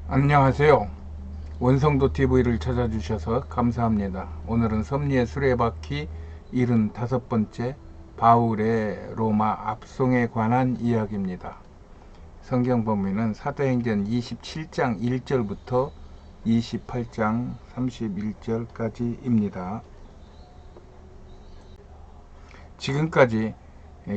안녕하세요. 원성도 TV를 찾아주셔서 감사합니다. 오늘은 섭리의 수레바퀴 75번째 바울의 로마 압송에 관한 이야기입니다. 성경 본문은 사도행전 27장 1절부터 28장 31절까지입니다. 지금까지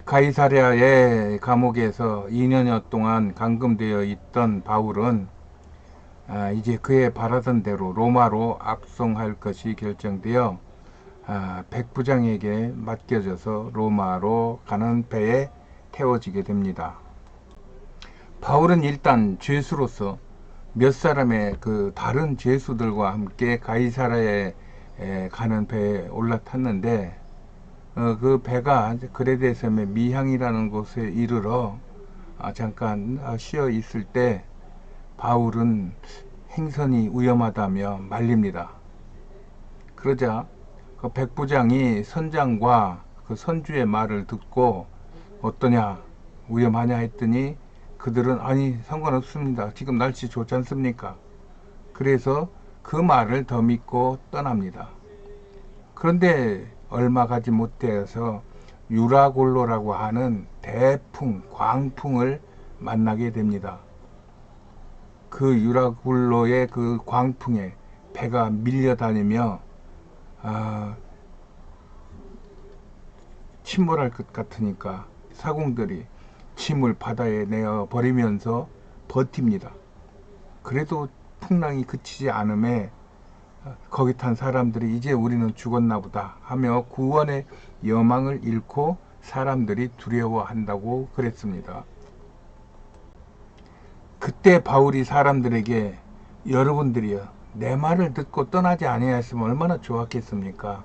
가이사랴의 감옥에서 2년여 동안 감금되어 있던 바울은 이제 그의 바라던 대로 로마로 압송할 것이 결정되어 백부장에게 맡겨져서 로마로 가는 배에 태워지게 됩니다. 바울은 일단 죄수로서 몇 사람의 그 다른 죄수들과 함께 가이사랴에 가는 배에 올라탔는데 그 배가 그레데 섬의 미향이라는 곳에 이르러 잠깐 쉬어 있을 때 바울은 행선이 위험하다며 말립니다. 그러자 그 백부장이 선장과 그 선주의 말을 듣고 어떠냐, 위험하냐 했더니 그들은 아니 상관없습니다. 지금 날씨 좋지 않습니까? 그래서 그 말을 더 믿고 떠납니다. 그런데 얼마 가지 못해서 유라골로라고 하는 대풍, 광풍을 만나게 됩니다. 그 유라굴로의 그 광풍에 배가 밀려다니며 침몰할 것 같으니까 사공들이 침을 바다에 내어 버리면서 버팁니다. 그래도 풍랑이 그치지 않음에 거기 탄 사람들이 이제 우리는 죽었나 보다 하며 구원의 여망을 잃고 사람들이 두려워한다고 그랬습니다. 그때 바울이 사람들에게 여러분들이여 내 말을 듣고 떠나지 아니하였으면 얼마나 좋았겠습니까?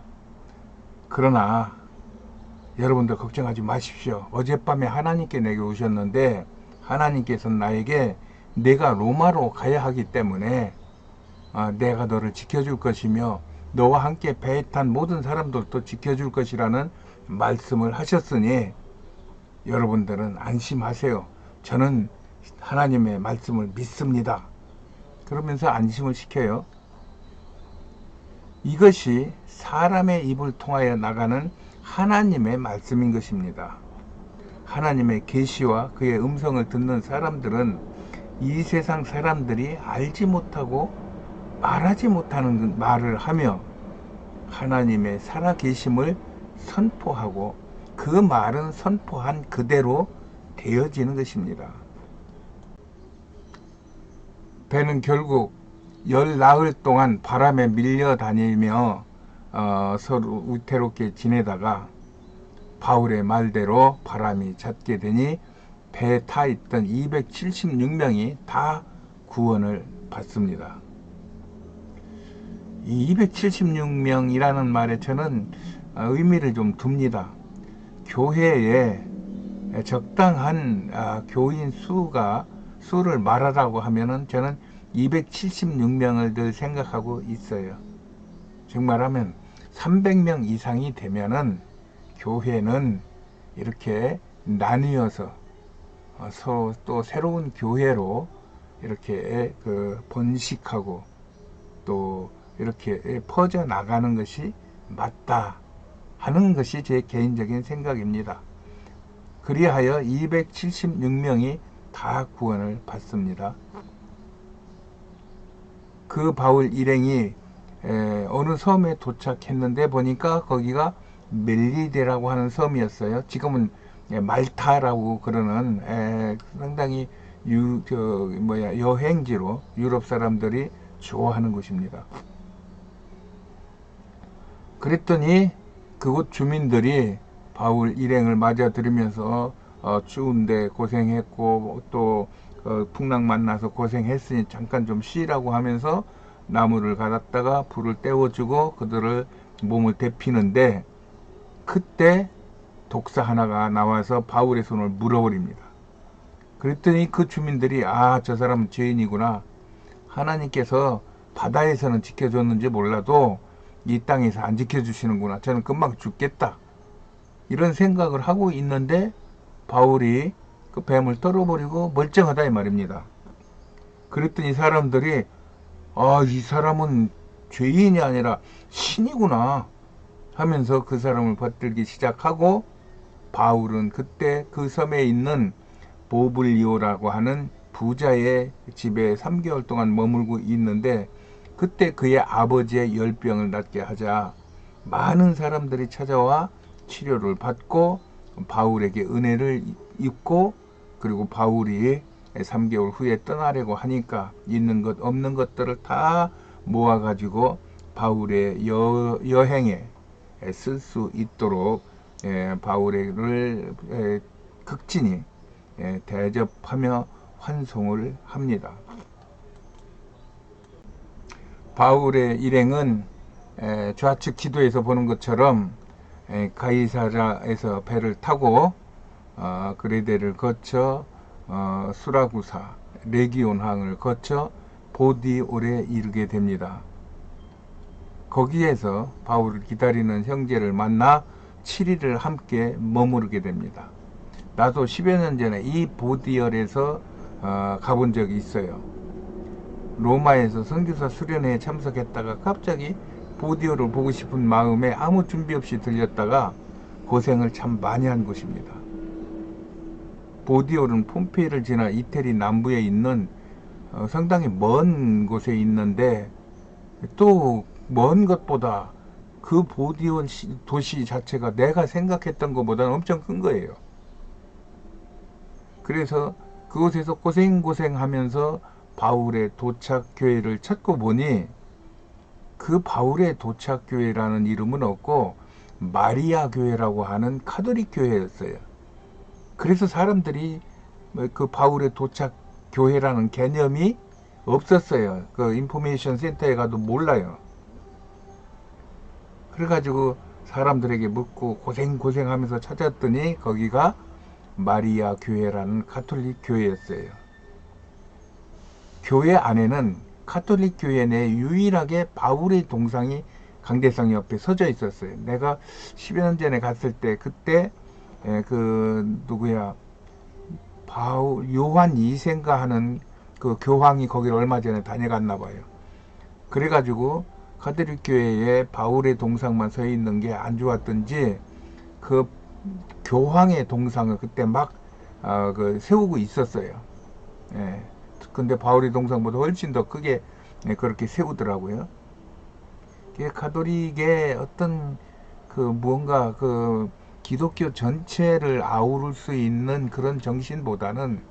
그러나 여러분들 걱정하지 마십시오. 어젯밤에 하나님께 내게 오셨는데 하나님께서는 나에게 내가 로마로 가야 하기 때문에 내가 너를 지켜줄 것이며 너와 함께 배에 탄 모든 사람들도 지켜줄 것이라는 말씀을 하셨으니 여러분들은 안심하세요. 저는 하나님의 말씀을 믿습니다. 그러면서 안심을 시켜요. 이것이 사람의 입을 통하여 나가는 하나님의 말씀인 것입니다. 하나님의 계시와 그의 음성을 듣는 사람들은 이 세상 사람들이 알지 못하고 말하지 못하는 말을 하며 하나님의 살아계심을 선포하고 그 말은 선포한 그대로 되어지는 것입니다. 배는 결국 열 나흘 동안 바람에 밀려다니며 서로 위태롭게 지내다가 바울의 말대로 바람이 잦게 되니 배에 타 있던 276명이 다 구원을 받습니다. 이 276명이라는 말에 저는 의미를 좀 둡니다. 교회에 적당한 교인 수를 말하라고 하면은 저는 276명을 늘 생각하고 있어요. 정말하면 300명 이상이 되면은 교회는 이렇게 나뉘어서 또 새로운 교회로 이렇게 번식하고 또 이렇게 퍼져 나가는 것이 맞다 하는 것이 제 개인적인 생각입니다. 그리하여 276명이 다 구원을 받습니다. 그 바울 일행이 어느 섬에 도착했는데 보니까 거기가 멜리데라고 하는 섬이었어요. 지금은 말타라고 그러는 상당히 여행지로 유럽 사람들이 좋아하는 곳입니다. 그랬더니 그곳 주민들이 바울 일행을 맞아들이면서 추운데 고생했고 또 풍랑 만나서 고생했으니 잠깐 좀 쉬라고 하면서 나무를 갈았다가 불을 떼워주고 그들을 몸을 데피는데 그때 독사 하나가 나와서 바울의 손을 물어버립니다. 그랬더니 그 주민들이 저 사람은 죄인이구나. 하나님께서 바다에서는 지켜줬는지 몰라도 이 땅에서 안 지켜주시는구나. 저는 금방 죽겠다. 이런 생각을 하고 있는데 바울이 그 뱀을 떨어버리고 멀쩡하다 이 말입니다. 그랬더니 사람들이 이 사람은 죄인이 아니라 신이구나 하면서 그 사람을 받들기 시작하고, 바울은 그때 그 섬에 있는 보블리오라고 하는 부자의 집에 3개월 동안 머물고 있는데, 그때 그의 아버지의 열병을 낫게 하자 많은 사람들이 찾아와 치료를 받고 바울에게 은혜를 입고, 그리고 바울이 3개월 후에 떠나려고 하니까 있는 것 없는 것들을 다 모아가지고 바울의 여행에 쓸 수 있도록 바울을 극진히 대접하며 환송을 합니다. 바울의 일행은 좌측 지도에서 보는 것처럼 가이사라에서 배를 타고 그레데를 거쳐 수라구사 레기온항을 거쳐 보디올에 이르게 됩니다. 거기에서 바울을 기다리는 형제를 만나 7일을 함께 머무르게 됩니다. 나도 10여 년 전에 이 보디올에서 가본 적이 있어요. 로마에서 선교사 수련회에 참석했다가 갑자기 보디올을 보고 싶은 마음에 아무 준비 없이 들렸다가 고생을 참 많이 한 곳입니다. 보디올은 폼페이를 지나 이태리 남부에 있는 상당히 먼 곳에 있는데, 또 먼 것보다 그 보디올 도시 자체가 내가 생각했던 것보다는 엄청 큰 거예요. 그래서 그곳에서 고생하면서 바울의 도착 교회를 찾고 보니, 그 바울의 도착 교회라는 이름은 없고 마리아 교회라고 하는 카톨릭 교회였어요. 그래서 사람들이 그 바울의 도착 교회라는 개념이 없었어요. 그 인포메이션 센터에 가도 몰라요. 그래가지고 사람들에게 묻고 고생하면서 찾았더니 거기가 마리아 교회라는 카톨릭 교회였어요. 교회 안에는 카톨릭 교회 내 유일하게 바울의 동상이 강대상 옆에 서져 있었어요. 내가 10여 년 전에 갔을 때, 그때 요한 2세인가 하는 그 교황이 거기를 얼마 전에 다녀갔나 봐요. 그래가지고 카톨릭 교회에 바울의 동상만 서 있는 게 안 좋았던지 그 교황의 동상을 그때 막 세우고 있었어요. 근데 바울의 동상보다 훨씬 더 크게 그렇게 세우더라고요. 가톨릭의 어떤 무언가 기독교 전체를 아우를 수 있는 그런 정신보다는,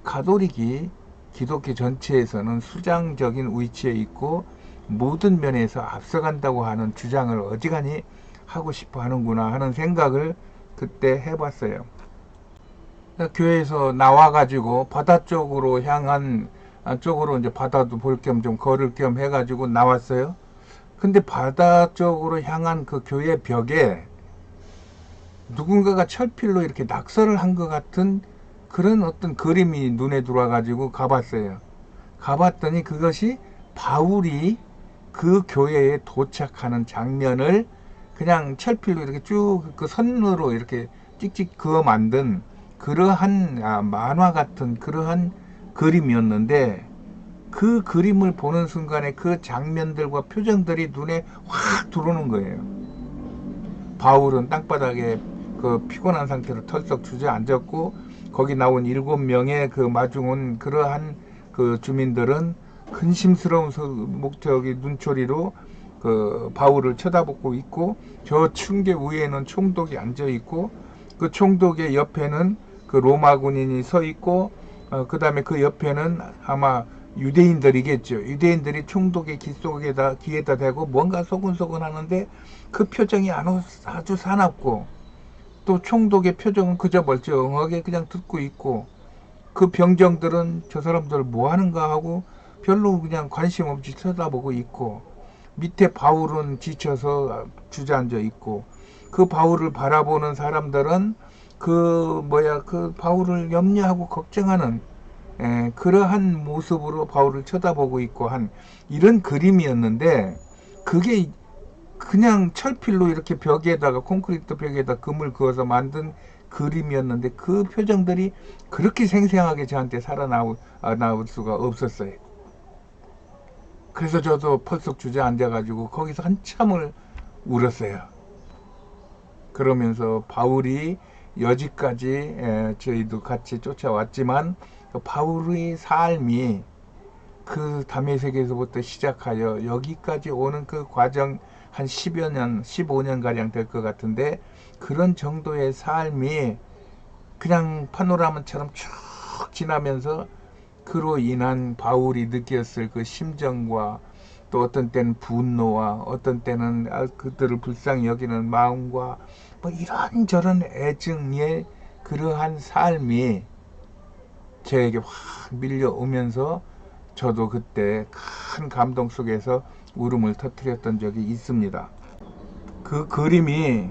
가톨릭이 기독교 전체에서는 수장적인 위치에 있고 모든 면에서 앞서간다고 하는 주장을 어지간히 하고 싶어 하는구나 하는 생각을 그때 해봤어요. 교회에서 나와가지고 바다 쪽으로 향한 쪽으로 이제 바다도 볼 겸 좀 걸을 겸 해가지고 나왔어요. 근데 바다 쪽으로 향한 그 교회 벽에 누군가가 철필로 이렇게 낙서를 한 것 같은 그런 어떤 그림이 눈에 들어와가지고 가봤어요. 가봤더니 그것이 바울이 그 교회에 도착하는 장면을 그냥 철필로 이렇게 쭉 그 선으로 이렇게 찍찍 그어 만든 그러한 만화 같은 그러한 그림이었는데, 그 그림을 보는 순간에 그 장면들과 표정들이 눈에 확 들어오는 거예요. 바울은 땅바닥에 그 피곤한 상태로 털썩 주저앉았고, 거기 나온 7명의 그 마중 온 그러한 그 주민들은 근심스러운 목적이 눈초리로 그 바울을 쳐다보고 있고, 저 층계 위에는 총독이 앉아 있고, 그 총독의 옆에는 그 로마 군인이 서 있고, 그 다음에 그 옆에는 아마 유대인들이겠죠. 유대인들이 총독의 귀에다 대고 뭔가 소근소근 하는데, 그 표정이 아주 사납고, 또 총독의 표정은 그저 멀쩡하게 그냥 듣고 있고, 그 병정들은 저 사람들 뭐 하는가 하고 별로 그냥 관심 없이 쳐다보고 있고, 밑에 바울은 지쳐서 주저앉아 있고, 그 바울을 바라보는 사람들은 그 바울을 염려하고 걱정하는 그러한 모습으로 바울을 쳐다보고 있고 한 이런 그림이었는데, 그게 그냥 철필로 이렇게 벽에다가 콘크리트 벽에다 금을 그어서 만든 그림이었는데 그 표정들이 그렇게 생생하게 저한테 살아나올 수가 없었어요. 그래서 저도 펄썩 주저앉아가지고 거기서 한참을 울었어요. 그러면서 바울이 여지까지 저희도 같이 쫓아왔지만 바울의 삶이 그 다메섹에서부터 시작하여 여기까지 오는 그 과정 한 10여 년, 15년 가량 될 것 같은데 그런 정도의 삶이 그냥 파노라마처럼 쭉 지나면서 그로 인한 바울이 느꼈을 그 심정과 또 어떤 때는 분노와 어떤 때는 그들을 불쌍히 여기는 마음과 뭐 이런저런 애증의 그러한 삶이 저에게 확 밀려오면서 저도 그때 큰 감동 속에서 울음을 터뜨렸던 적이 있습니다. 그 그림이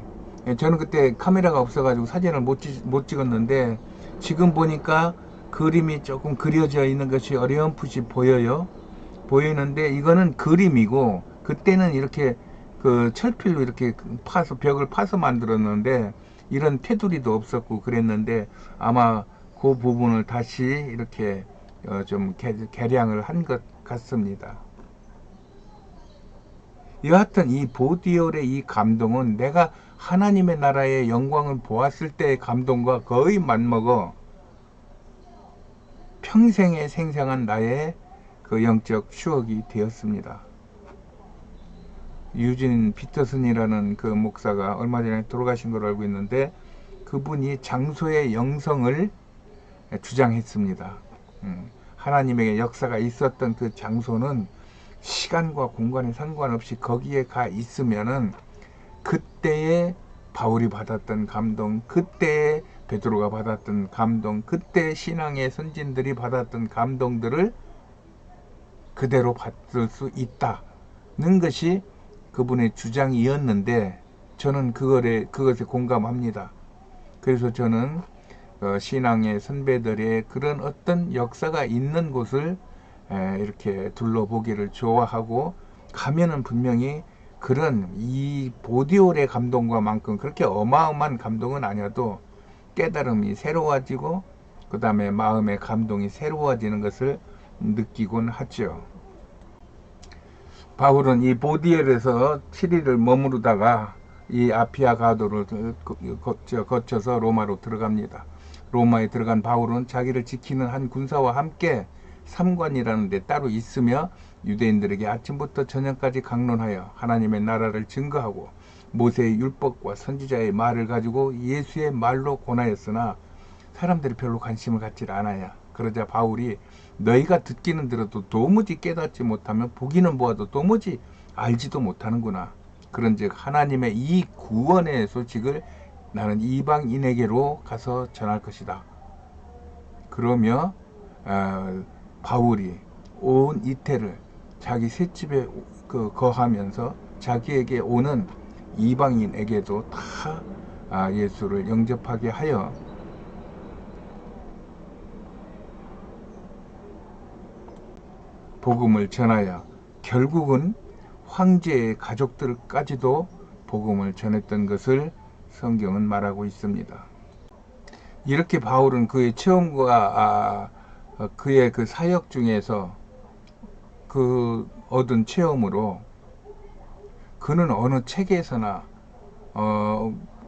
저는 그때 카메라가 없어가지고 사진을 못 찍었는데 지금 보니까 그림이 조금 그려져 있는 것이 어렴풋이 보이는데 이거는 그림이고 그때는 이렇게 그 철필로 이렇게 파서 벽을 파서 만들었는데 이런 테두리도 없었고 그랬는데 아마 그 부분을 다시 이렇게 좀 개량을 한 것 같습니다. 여하튼 이 보디올의 이 감동은 내가 하나님의 나라의 영광을 보았을 때의 감동과 거의 맞먹어 평생에 생생한 나의 그 영적 추억이 되었습니다. 유진 피터슨이라는 그 목사가 얼마 전에 돌아가신 걸로 알고 있는데 그분이 장소의 영성을 주장했습니다. 하나님의 역사가 있었던 그 장소는 시간과 공간에 상관없이 거기에 가 있으면은 그때의 바울이 받았던 감동, 그때의 베드로가 받았던 감동, 그때 신앙의 선진들이 받았던 감동들을 그대로 받을 수 있다는 것이 그분의 주장이었는데 저는 그것에 공감합니다. 그래서 저는 신앙의 선배들의 그런 어떤 역사가 있는 곳을 이렇게 둘러보기를 좋아하고 가면은 분명히 그런 이 보디올의 감동과 만큼 그렇게 어마어마한 감동은 아니어도 깨달음이 새로워지고 그 다음에 마음의 감동이 새로워지는 것을 느끼곤 하죠. 바울은 이 보디엘에서 7일을 머무르다가 이 아피아 가도를 거쳐서 로마로 들어갑니다. 로마에 들어간 바울은 자기를 지키는 한 군사와 함께 삼관이라는 데 따로 있으며 유대인들에게 아침부터 저녁까지 강론하여 하나님의 나라를 증거하고 모세의 율법과 선지자의 말을 가지고 예수의 말로 권하였으나 사람들이 별로 관심을 갖지 않아요. 그러자 바울이 너희가 듣기는 들어도 도무지 깨닫지 못하면 보기는 보아도 도무지 알지도 못하는구나. 그런즉 하나님의 이 구원의 소식을 나는 이방인에게로 가서 전할 것이다. 그러며 바울이 온 이태를 자기 셋집에 거하면서 자기에게 오는 이방인에게도 다 예수를 영접하게 하여 복음을 전하여 결국은 황제의 가족들까지도 복음을 전했던 것을 성경은 말하고 있습니다. 이렇게 바울은 그의 체험과 그의 그 사역 중에서 그 얻은 체험으로 그는 어느 책에서나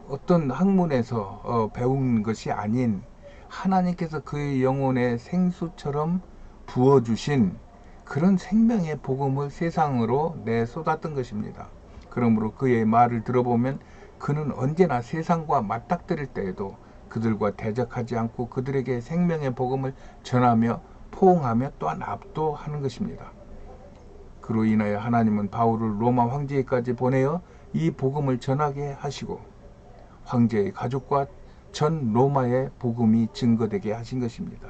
어떤 학문에서 배운 것이 아닌 하나님께서 그의 영혼에 생수처럼 부어주신 그런 생명의 복음을 세상으로 내쏟았던 것입니다. 그러므로 그의 말을 들어보면 그는 언제나 세상과 맞닥뜨릴 때에도 그들과 대적하지 않고 그들에게 생명의 복음을 전하며 포옹하며 또한 압도하는 것입니다. 그로 인하여 하나님은 바울을 로마 황제에까지 보내어 이 복음을 전하게 하시고 황제의 가족과 전 로마의 복음이 증거되게 하신 것입니다.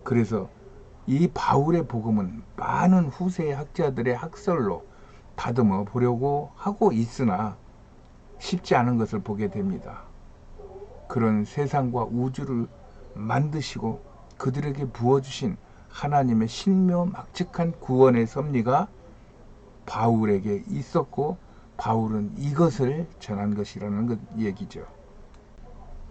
그래서 이 바울의 복음은 많은 후세 학자들의 학설로 다듬어 보려고 하고 있으나 쉽지 않은 것을 보게 됩니다. 그런 세상과 우주를 만드시고 그들에게 부어주신 하나님의 신묘막측한 구원의 섭리가 바울에게 있었고 바울은 이것을 전한 것이라는 얘기죠.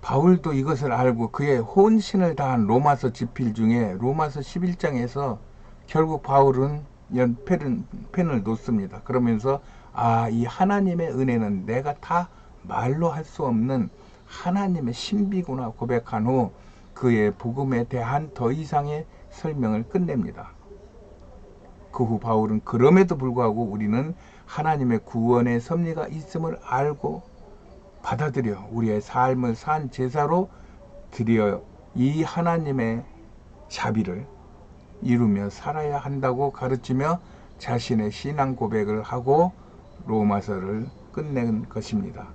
바울도 이것을 알고 그의 혼신을 다한 로마서 집필 중에 로마서 11장에서 결국 바울은 펜을 놓습니다. 그러면서 이 하나님의 은혜는 내가 다 말로 할 수 없는 하나님의 신비구나 고백한 후 그의 복음에 대한 더 이상의 설명을 끝냅니다. 그 후 바울은 그럼에도 불구하고 우리는 하나님의 구원의 섭리가 있음을 알고 받아들여 우리의 삶을 산 제사로 드려 이 하나님의 자비를 이루며 살아야 한다고 가르치며 자신의 신앙 고백을 하고 로마서를 끝낸 것입니다.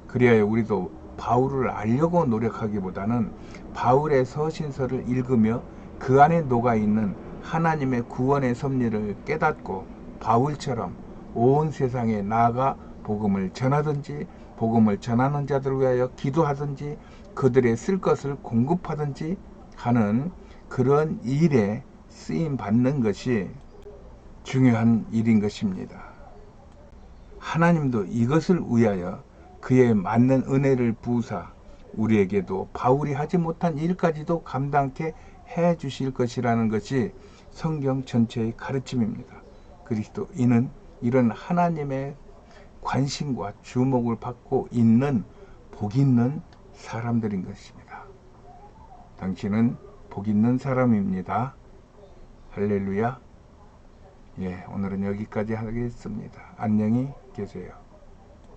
그리하여 우리도 바울을 알려고 노력하기보다는 바울의 서신서를 읽으며 그 안에 녹아있는 하나님의 구원의 섭리를 깨닫고 바울처럼 온 세상에 나아가 복음을 전하든지 복음을 전하는 자들을 위하여 기도하든지 그들의 쓸 것을 공급하든지 하는 그런 일에 쓰임 받는 것이 중요한 일인 것입니다. 하나님도 이것을 위하여 그에 맞는 은혜를 부으사 우리에게도 바울이 하지 못한 일까지도 감당케 해 주실 것이라는 것이 성경 전체의 가르침입니다. 그리스도인은 이런 하나님의 관심과 주목을 받고 있는 복 있는 사람들인 것입니다. 당신은 복 있는 사람입니다. 할렐루야. 오늘은 여기까지 하겠습니다. 안녕히 계세요.